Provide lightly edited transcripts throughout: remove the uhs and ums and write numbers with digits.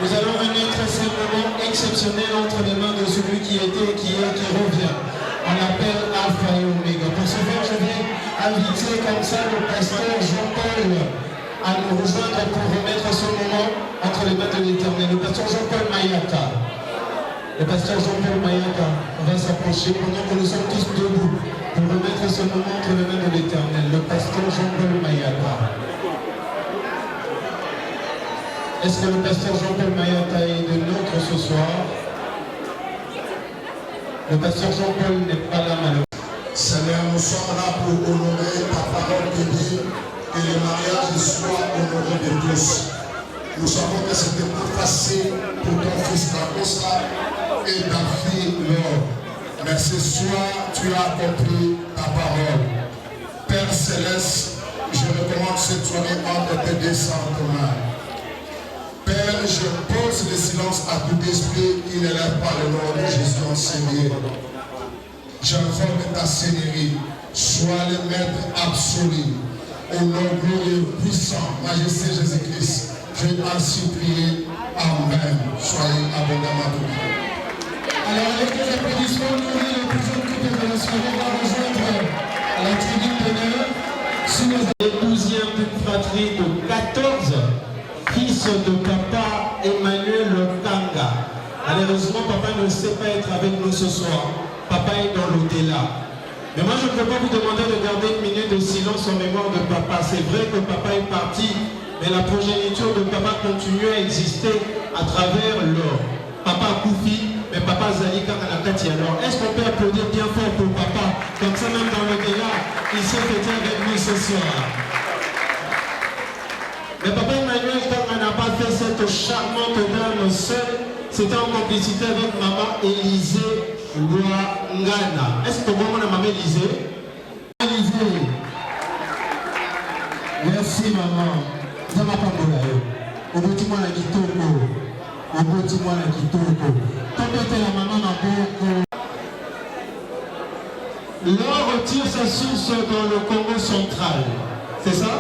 Nous allons remettre ce moment exceptionnel entre les mains de celui qui était, qui est, qui revient. On l'appelle Alpha et Omega. Pour ce faire, je vais inviter comme ça le pasteur Jean-Paul à nous rejoindre pour remettre ce moment entre les mains de l'Éternel. Le pasteur Jean-Paul Mayaka. Le pasteur Jean-Paul Mayaka va s'approcher pendant que nous sommes tous debout pour remettre ce moment entre les mains de l'Éternel. Le pasteur Jean-Paul Mayaka. Est-ce que le pasteur Jean-Paul Mayaka est de nôtre ce soir? Le pasteur Jean-Paul n'est pas là malheureusement. Seigneur, nous sommes là pour honorer ta parole de Dieu, que le mariage soit honoré de tous. Nous savons que c'était pas facile pour ton fils Dacosta et ta fille Laure. Mais ce soir, tu as accompli ta parole. Père Céleste, je recommande cette soirée entre tes deux saintes mains. Père, je pose le silence à tout esprit qui n'élève pas le nom de Jésus en Seigneur. J'invoque ta Seigneurie, sois le maître absolu, au nom glorieux, puissant, majesté Jésus-Christ. Je vais ainsi prier. Amen. Soyez abondamment bénis. Alors avec les applaudissements, nous le plus occupé de la soirée va rejoindre la tribune d'honneur sous les 12e d'une fratrie de 14 fils de papa Emmanuel Kanga. Malheureusement, papa ne sait pas être avec nous ce soir. Papa est dans l'au-delà. Mais moi, je ne peux pas vous demander de garder une minute de silence en mémoire de papa. C'est vrai que papa est parti, mais la progéniture de papa continue à exister à travers l'or. Papa Koufi, mais papa Zalika Kanakati. Alors, est-ce qu'on peut applaudir bien fort pour papa? Comme ça, même dans l'au-delà, il s'est fêté avec nous ce soir. Mais papa Emmanuel Kanga n'a pas fait cette charmante dame seule. C'était en complicité avec maman Élisée Ngana. Est-ce que vous avez maman Élisée? Élisée. Merci maman. Ça m'a pas moulé. Au bout de moi la kitoko. Au bout de moi la kitoko. Quand était la maman dans beaucoup. L'or tire sa source dans le Congo central. C'est ça?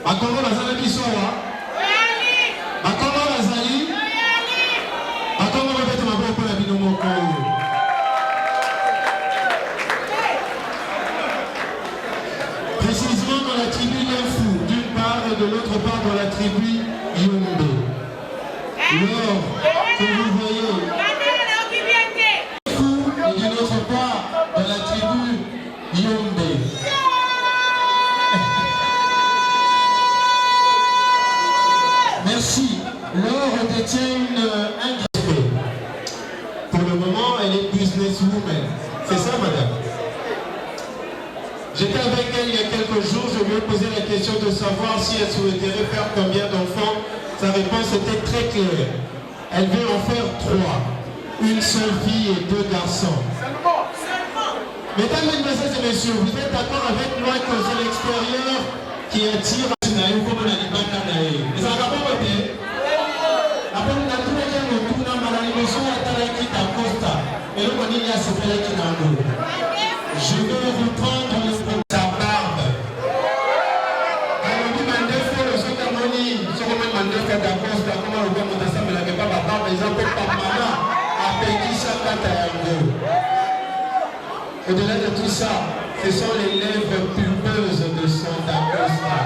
À Congo, la Zala qui soit là. À Congo, la Zali. À Congo, la Bête, ma bonne pour la Binomoko. Précisément dans la tribu Yafou, d'une part et de l'autre part dans la tribu Yombe. L'or que vous voyez. Yafou et d'une autre part dans la tribu Yombe. Merci. Laure détient un respect. Pour le moment, elle est businesswoman. C'est ça, madame? J'étais avec elle il y a quelques jours. Je lui ai posé la question de savoir si elle souhaiterait faire combien d'enfants. Sa réponse était très claire. Elle veut en faire 3. Une seule fille et 2 garçons. Mesdames, mesdemoiselles et messieurs, vous êtes d'accord avec moi que c'est l'extérieur qui attire comme on a dit Bakanae. Mais ça va pas voter. Après, on a tout le temps le tour dans la émission à Talaki Tacosta. Et là, on y a ce frère qui n'a pas. Je vais reprendre le problème de sa barbe. Alors, on dit Mandefo, le Sotamoni, ce qu'on met Mandefo d'Acosta, comment on va monter ça, mais il n'avait pas la barbe, ils n'ont pas maman. Après qui ça, Katayango. Au-delà de tout ça, ce sont les lèvres pulpeuses de Santa Costa.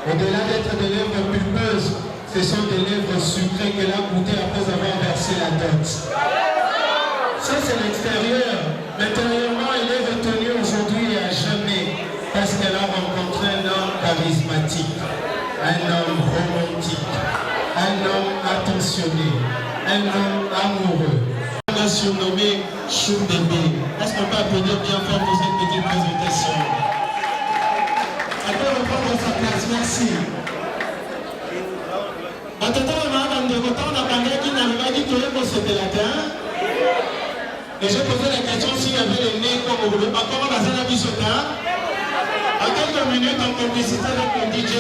Au-delà d'être des lèvres pulpeuses, ce sont des lèvres sucrées qu'elle a goûtées après avoir versé la dot. Ça, c'est l'extérieur. L'intérieurement, elle est retenue aujourd'hui et à jamais parce qu'elle a rencontré un homme charismatique, un homme romantique, un homme attentionné, un homme amoureux. On a surnommé Chou Bébé. Est-ce qu'on peut applaudir bien fort pour cette petite présentation? Elle peut reprendre sa place, merci. Maintenant, on a parlé qui n'avait dit que c'était la terre. Et j'ai posé la question s'il y avait les nez comme vous voulez. Encore dans un avis sur terre. À quelques minutes en complicité avec mon DJ.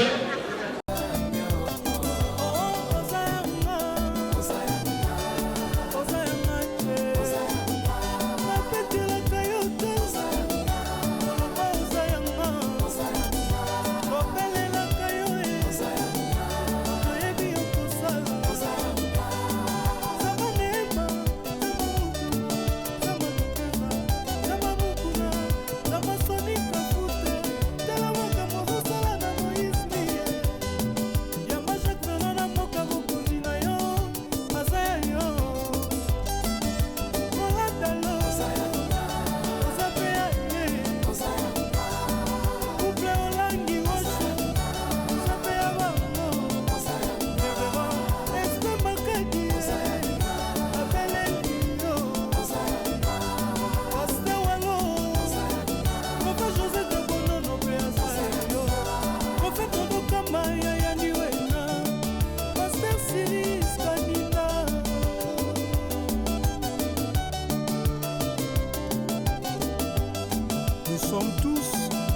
Nous sommes tous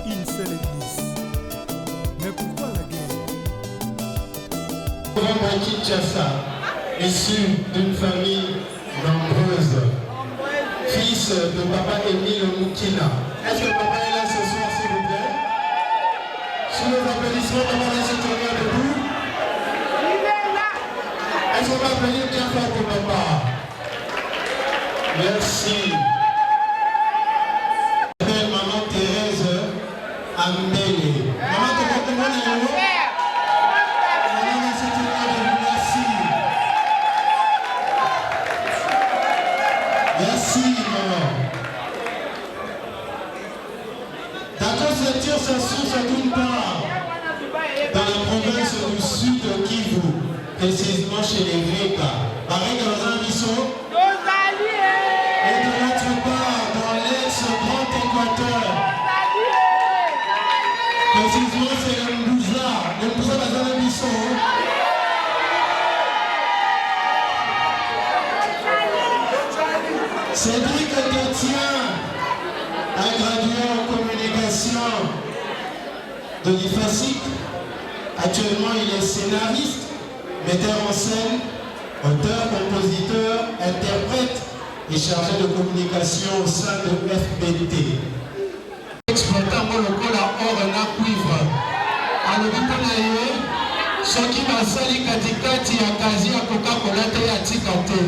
une seule église. Mais pourquoi la guerre? Kinshasa, issu d'une famille nombreuse, fils de papa Émile Moukina. Est-ce que papa est là ce soir, s'il vous plaît? Sous les applaudissements, papa va se tenir debout. Est-ce qu'on va applaudir bien fort pour papa? Merci. Maman Thérèse Ambele. Maman, comment est-ce? Maman va se tenir debout. Merci. Merci, maman. D'accord, cette tire sa source d'une part dans la province du sud de Kivu, précisément chez les Grecs. Pareil dans un mission. Et de l'autre part, dans l'ex-Grand Équateur, précisément c'est le Mbouza dans un mission. Cédric Etienne, un gradué en communication de l'IFASIC. Actuellement, il est scénariste, metteur en scène, auteur, compositeur, interprète et chargé de communication au sein de FBT. Exploitant mon local à or na cuivre. À l'hôpital, ce qui m'a sali katikati ya kazi ya Coca-Cola te ya tikate.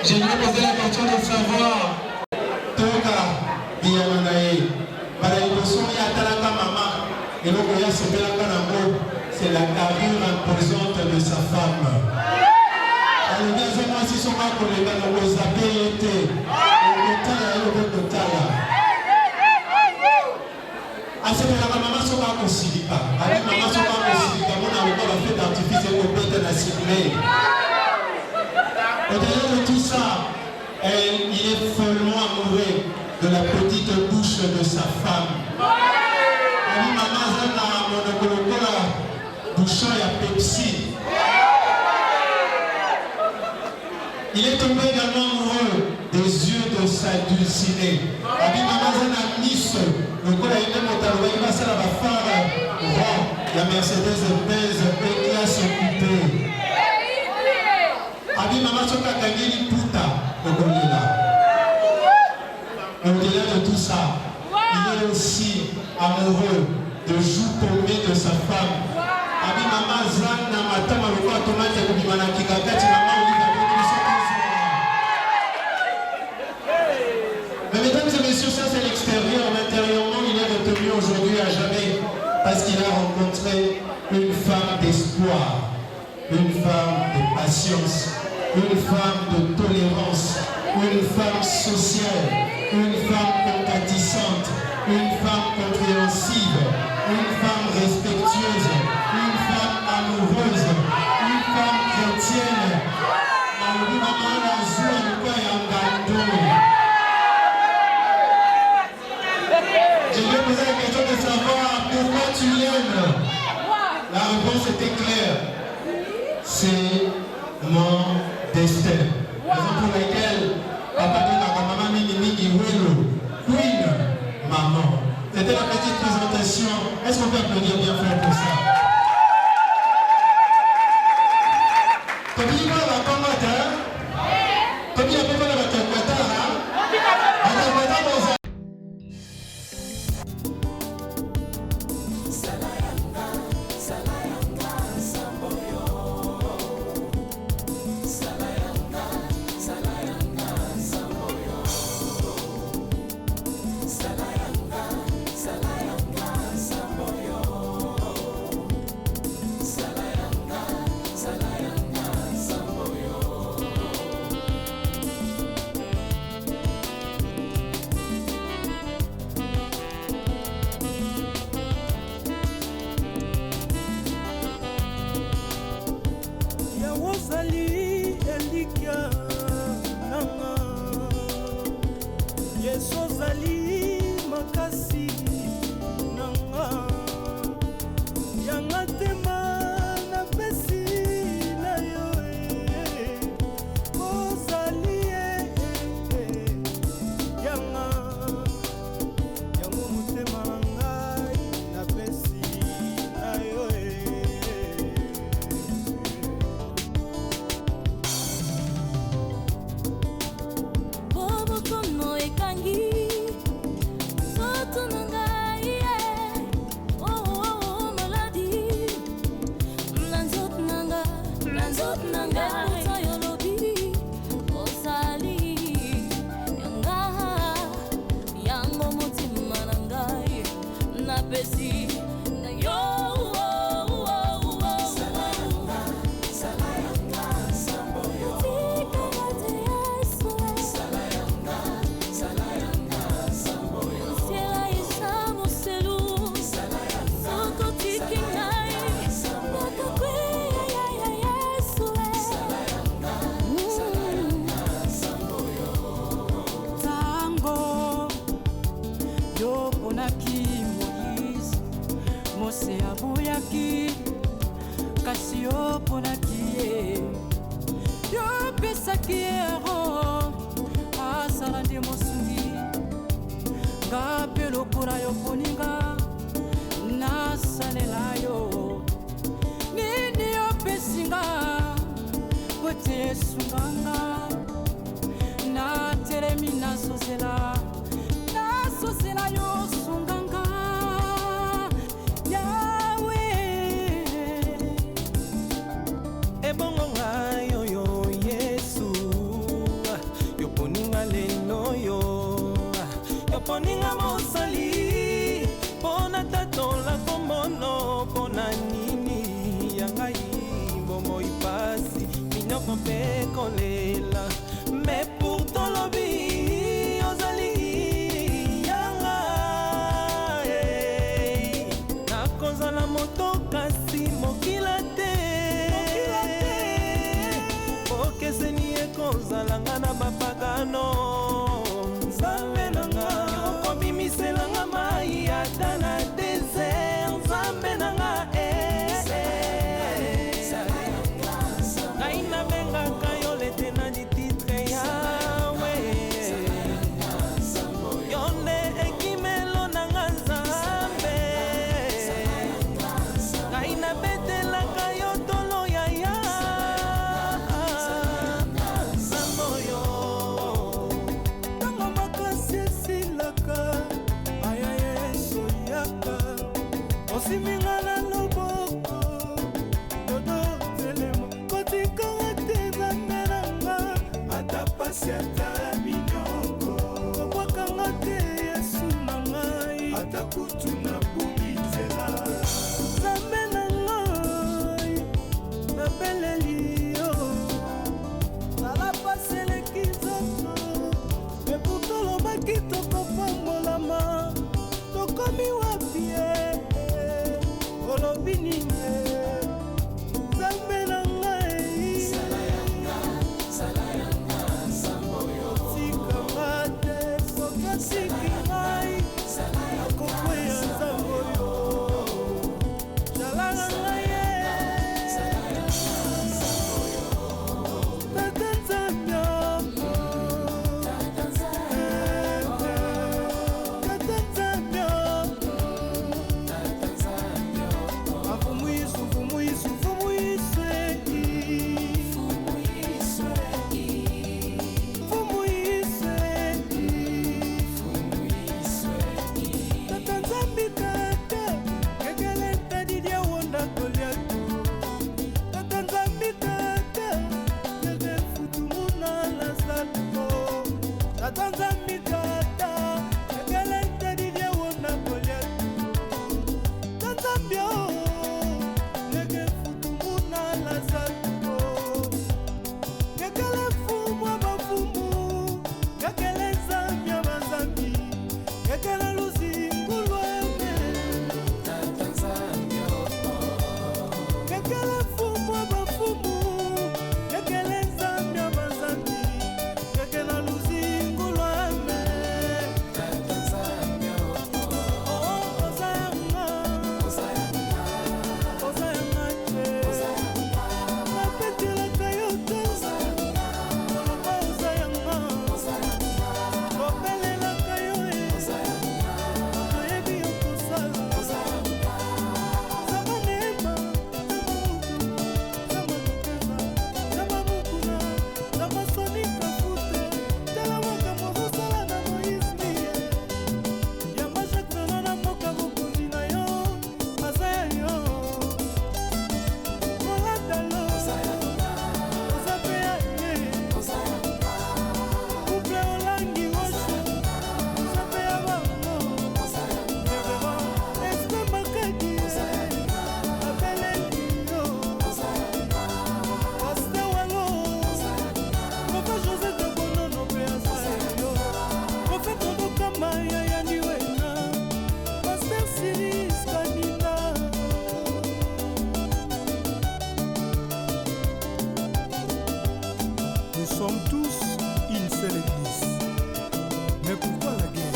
Je lui ai posé la question de savoir Toka Biyamanae. Par l'émotion, il y a Talaka Mama. Et donc, il y a ce Belakanamo. C'est la carrure imposante de sa femme. Alors, les moi, si sont pas pour les gars, on les a payés. On ah, c'est que la maman ne soit pas considérée. La maman ne soit pas considérée. On a encore la fête d'artifice et complète à la ciblée. Au-delà de tout ça, il est follement amoureux de la petite bouche de sa femme. Elle dit, maman, Zana, mon bouchon et à Pepsi. Il est tombé également amoureux des yeux de sa dulcinée. Elle dit, maman, Zana, Nice, le coup a été monté, il va se la faire la Mercedes-Benz E-Classe coupée. Abi maman soka kangeli puta okolela. Au-delà de tout ça, il est aussi amoureux de joues pommées de sa femme. Abi maman zan na matama lokwa tomate kubimana kikakati maman oliva de. Mais mesdames et messieurs, ça c'est l'extérieur. Intérieurement, il est retenu aujourd'hui à jamais parce qu'il a rencontré une femme d'espoir, une femme de patience, une femme de tolérance, une femme sociale, une femme compatissante, une femme compréhensive, une femme respectueuse, clair. C'est mon destin. Raison pour laquelle papa dit à maman Mimi Queen, maman. C'était la petite présentation. Est-ce qu'on peut applaudir bien fort pour ça? Tobi la comata. Tobi a pas la comata. sommes tous une seule église. Mais pourquoi la guerre?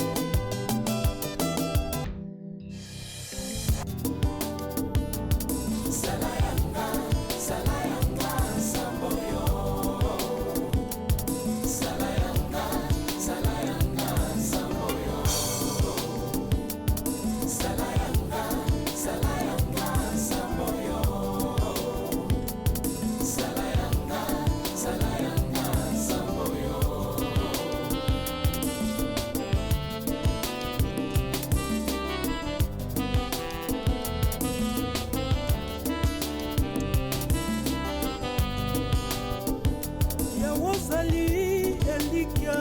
ozali elikia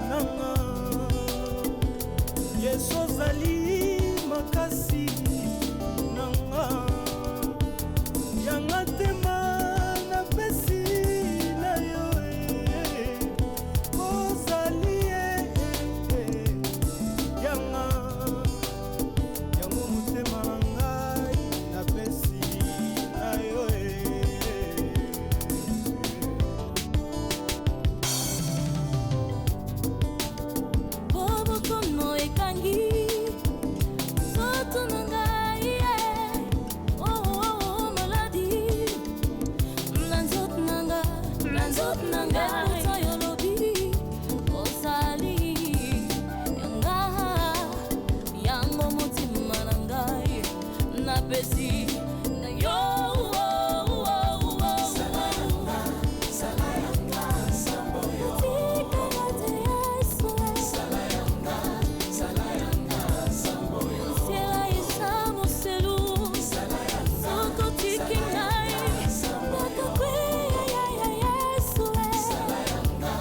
nanga yesu ozali makasi nanga yanga tema napesi na yo ozali yanga yango motema na ngai napesi na yo Besi na yo salayanga samboyo salayanga samboyo siela isamo selu soko tikinai nakakwe ya yesu salayanga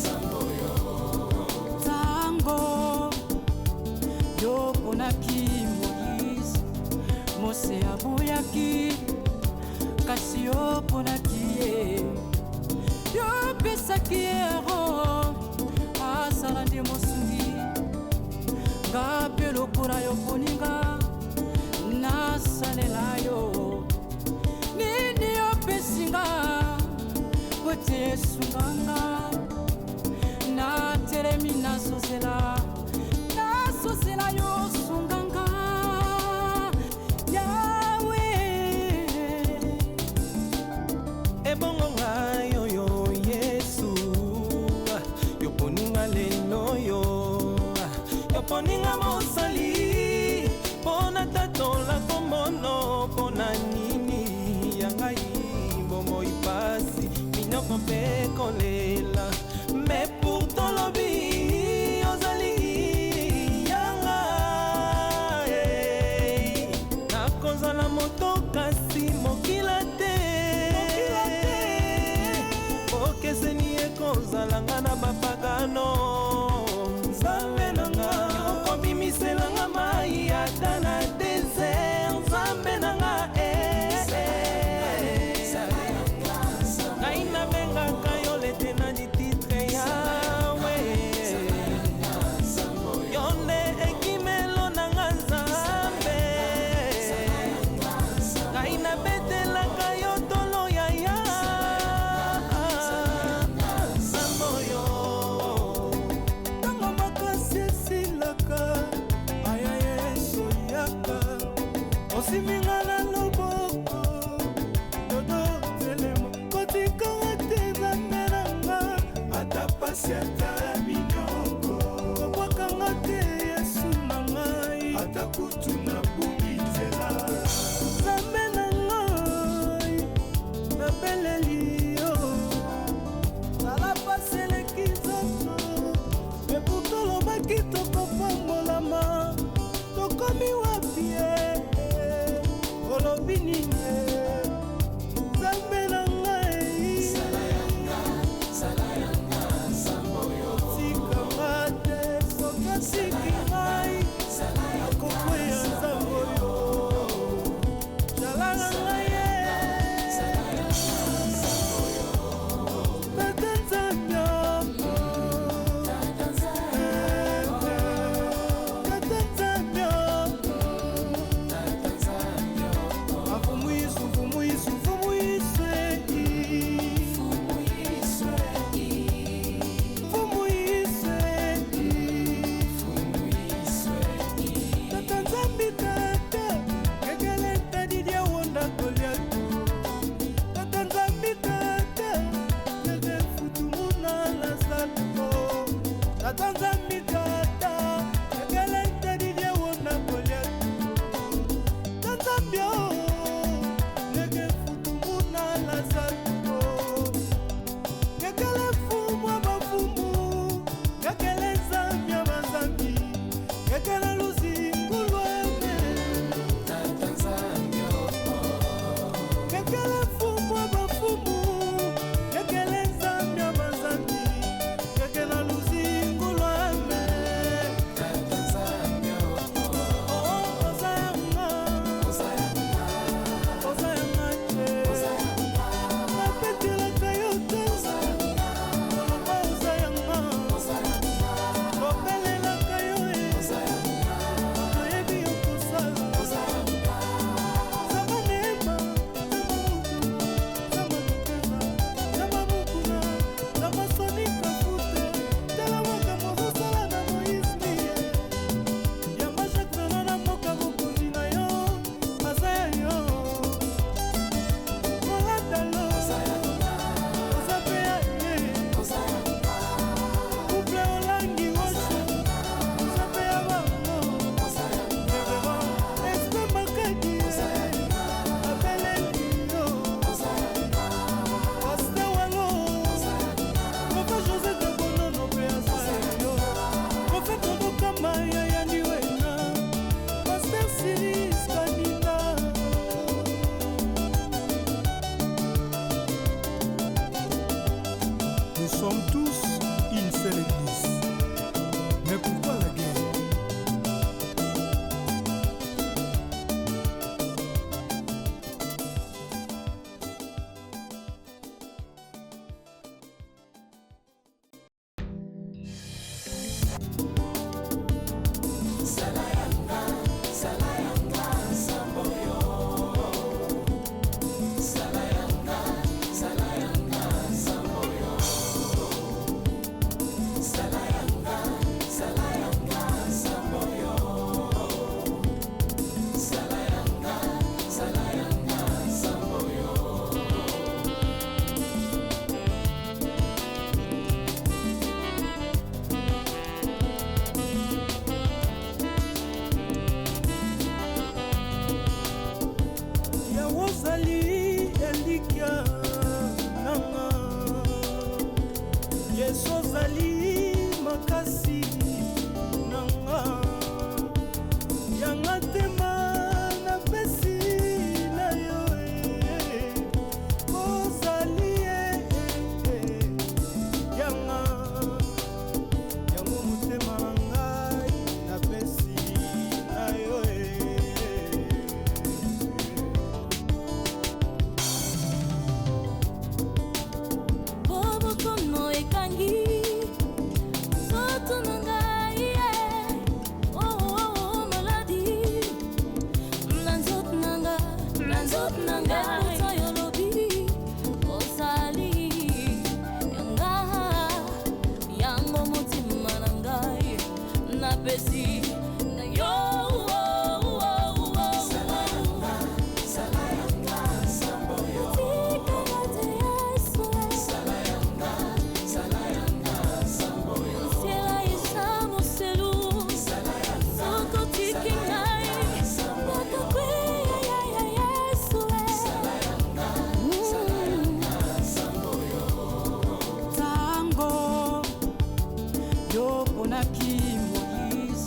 samboyo tango yo ponaki mose aboyaki kasi yo ponaki ye yo pesaki ero asala nde mosungi nga mpe lokola yo poninga nasalela yo nini yopesinga kote esunganga natelemi nasosela yo sunganga ebongo ngai oyo yesu yoponinga lelo yoponinga mosali mpona tatola kombono mpona nini ya ngai bomoi pasi minoko mpe kolela me pourtant lobi ozali yanga nakozala moto kasi mokila te okeseni ekozalanga na bapagano nzambe nanga okobimiselanga mai ata na desert nzambe nanga ngai nabengaka yo lete na dititre yawe yo nde ekimelo nanga nzambe ngai nabetelaka yo tolo yaya osiminga na loboko dodo telemo kotikanga te nzambe nanga ata pasi ata minoko kobwakanga te yesu na ngai ata kutu na buki nzela nzambe na ngai nabeleli yo zala pasi eleki nzoto me putolobaki tokopambolama tokomi wapie olobi nini nzambe na ngai salayanga samboyo tikanga te soki asiki ngai akokweya nzambe oyo jalanga ngai tata nzambe Como ozali elikya nanga Yesu ozali makasi nanga yanga tema na pesi na yo ozali yanga yango motema na ngai na pesi na yo bobokono ekangi soto na ngai maladi na nzoto na ngai ota yo lobi ozali yanga yango motima na ngai na pesi na yo yoponaki Moïse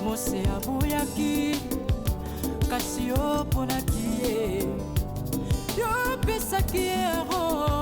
Mose aboyaki kasi yoponaki ye yopesaki ye